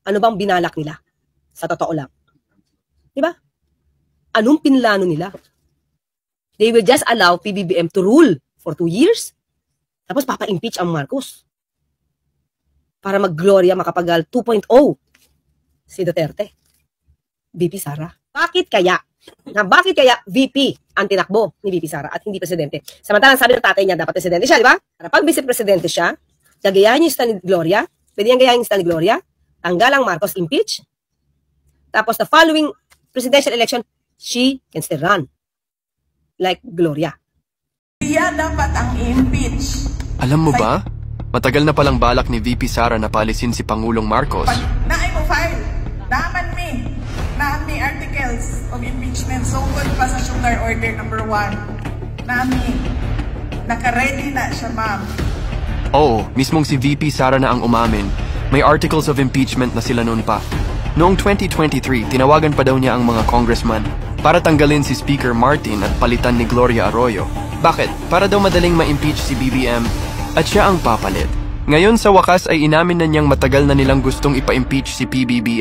Ano bang binalak nila? Sa totoo lang. Diba? Anong pinlano nila? They will just allow PBBM to rule for 2 years. Tapos papa-impeach ang Marcos. Para mag-Gloria makapagal 2.0 si Duterte. VP Sara. Bakit kaya? Bakit kaya VP ang tinakbo ni VP Sara at hindi presidente? Samantalang sabi ng tatay niya dapat presidente siya, di ba? Para pag vice-presidente siya, gagayahin yung stand ni Gloria, pwede niyang gayahin yung stand ni Gloria, tanggal ang Marcos, impeach. Tapos the following presidential election, she can still run. Like Gloria. Siya dapat ang impeach. Alam mo ba? Matagal na palang balak ni VP Sara na palisin si Pangulong Marcos. Naay mo file. Naami articles of impeachment sungkod pa sa Sugar Order number 1. Naka-ready na siya, ma'am. Oo, mismong si VP Sara na ang umamin. May articles of impeachment na sila noon pa. Noong 2023, tinawagan pa daw niya ang mga congressman para tanggalin si Speaker Martin at palitan ni Gloria Arroyo. Bakit? Para daw madaling ma-impeach si BBM at siya ang papalit. Ngayon sa wakas ay inamin na niyang matagal na nilang gustong ipa-impeach si PBBM.